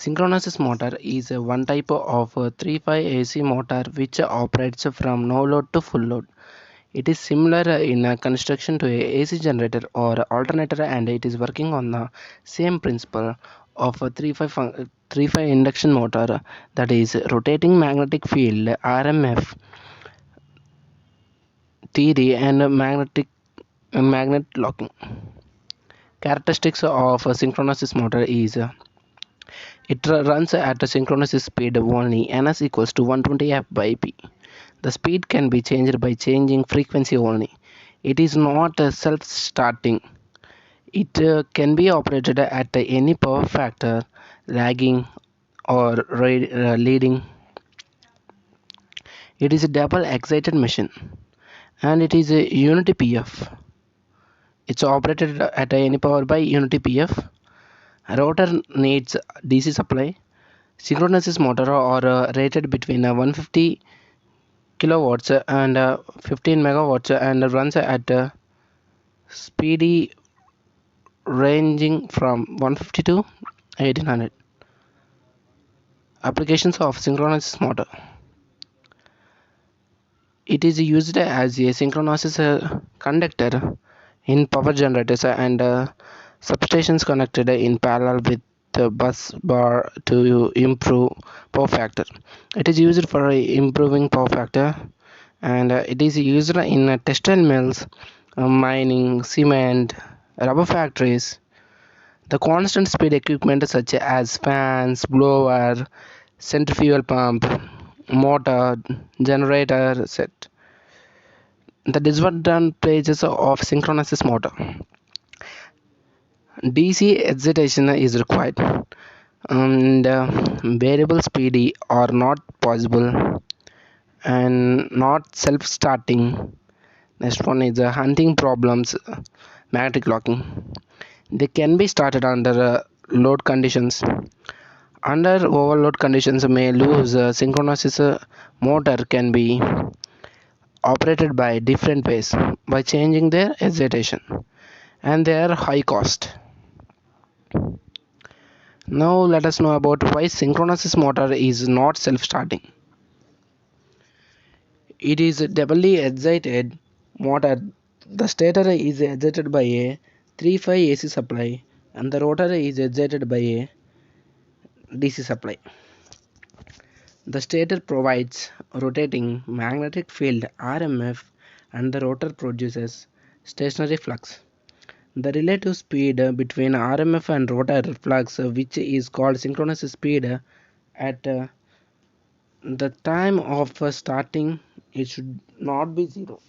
Synchronous motor is one type of 3-phase AC motor which operates from no load to full load. It is similar in construction to a AC generator or alternator, and it is working on the same principle of a 3-phase induction motor, that is rotating magnetic field RMF theory and magnet locking. Characteristics of a synchronous motor is it runs at a synchronous speed only, ns equals to 120 f by p. The speed can be changed by changing frequency only. It is not self-starting. It can be operated at any power factor, lagging or leading. It is a double excited machine, and it is a unity PF. It's operated at any power by unity PF. Rotor needs DC supply. Synchronous motor are rated between 150 kilowatts and 15 megawatts and runs at speedy ranging from 150 to 1800. Applications of synchronous motor. It is used as a synchronous conductor in power generators and substations connected in parallel with the bus bar to improve power factor. It is used for improving power factor, and it is used in textile mills, mining, cement, rubber factories. The constant speed equipment such as fans, blower, centrifugal pump, motor, generator set. The disadvantages of synchronous motor. DC excitation is required, and variable speed are not possible and not self-starting. Next one is hunting problems, magnetic locking. They can be started under load conditions. Under overload conditions may lose. Synchronous motor can be operated by different ways by changing their excitation and their high cost. Now let us know about why synchronous motor is not self-starting. It is a doubly excited motor. The stator is excited by a 3-phase AC supply and the rotor is excited by a DC supply. The stator provides rotating magnetic field RMF and the rotor produces stationary flux. The relative speed between RMF and rotor flux, which is called synchronous speed, at the time of starting, it should not be zero.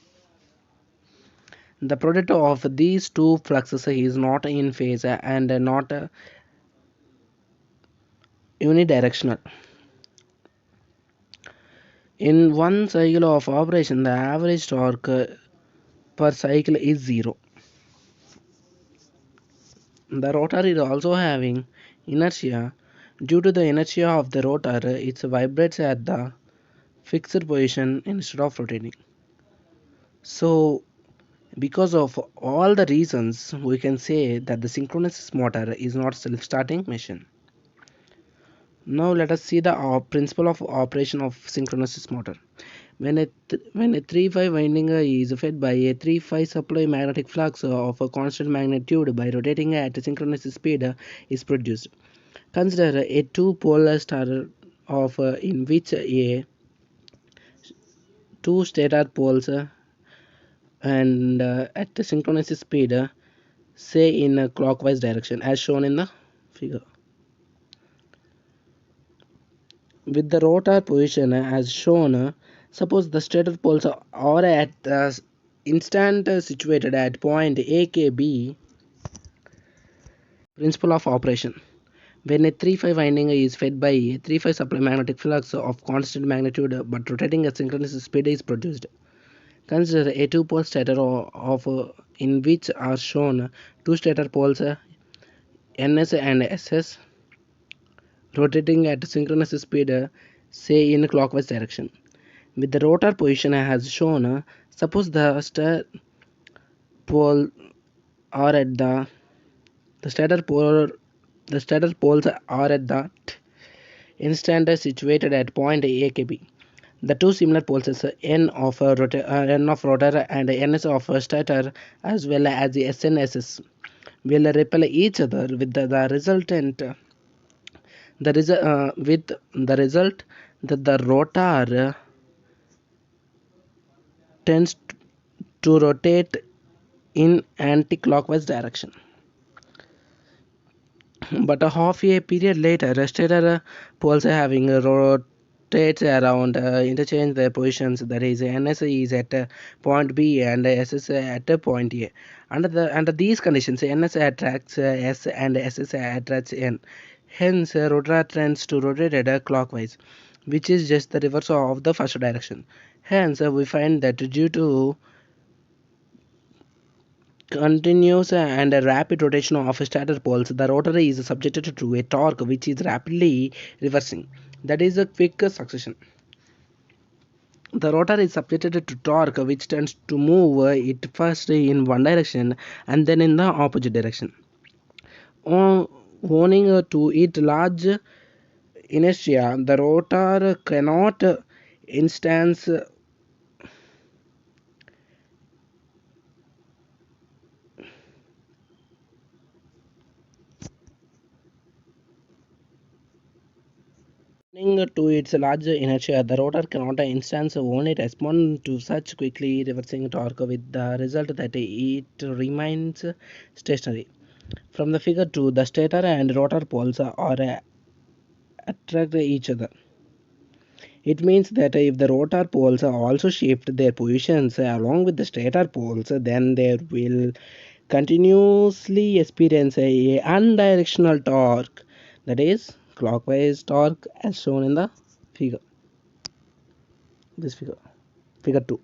The product of these two fluxes is not in phase and not unidirectional. In one cycle of operation, the average torque per cycle is zero. The rotor is also having inertia. Due to the inertia of the rotor, it vibrates at the fixed position instead of rotating. So, because of all the reasons, we can say that the synchronous motor is not self-starting machine. Now let us see the principle of operation of synchronous motor. When a 3-phase winding is fed by a 3-phase supply, magnetic flux of a constant magnitude by rotating at synchronous speed is produced. Consider a two-pole starter of in which a two stator poles and at the synchronous speed say in a clockwise direction as shown in the figure. With the rotor position as shown, suppose the stator poles are at the instant situated at point AKB. Principle of operation. When a 3-phase winding is fed by a 3-phase supply, magnetic flux of constant magnitude but rotating at synchronous speed is produced. Consider a two-pole stator in which are shown two stator poles NS and SS rotating at synchronous speed say in clockwise direction. With the rotor position as shown, suppose the stator pole are at the stator poles are at the instant situated at point AKB. The two similar pulses N of rotor and Ns of stator as well as the SNSs will repel each other with the resultant with the result that the rotor tends to rotate in anti-clockwise direction. But a half a period later, stator poles having rotates around interchange their positions. That is, NS is at point B and SS at point A. Under these conditions, NS attracts S and SS attracts N. Hence, rotor tends to rotate clockwise, which is just the reverse of the first direction. Hence, we find that due to continuous and rapid rotation of stator poles, the rotor is subjected to a torque which is rapidly reversing. That is a quick succession. The rotor is subjected to torque which tends to move it first in one direction and then in the opposite direction. Owing to its large inertia, the rotor cannot instance owing to its large inertia, the rotor cannot instance only respond to such quickly reversing torque with the result that it remains stationary. From the figure 2, the stator and rotor poles are attract each other. It means that if the rotor poles also shift their positions along with the stator poles, then they will continuously experience a unidirectional torque, that is clockwise torque as shown in the figure. This figure 2.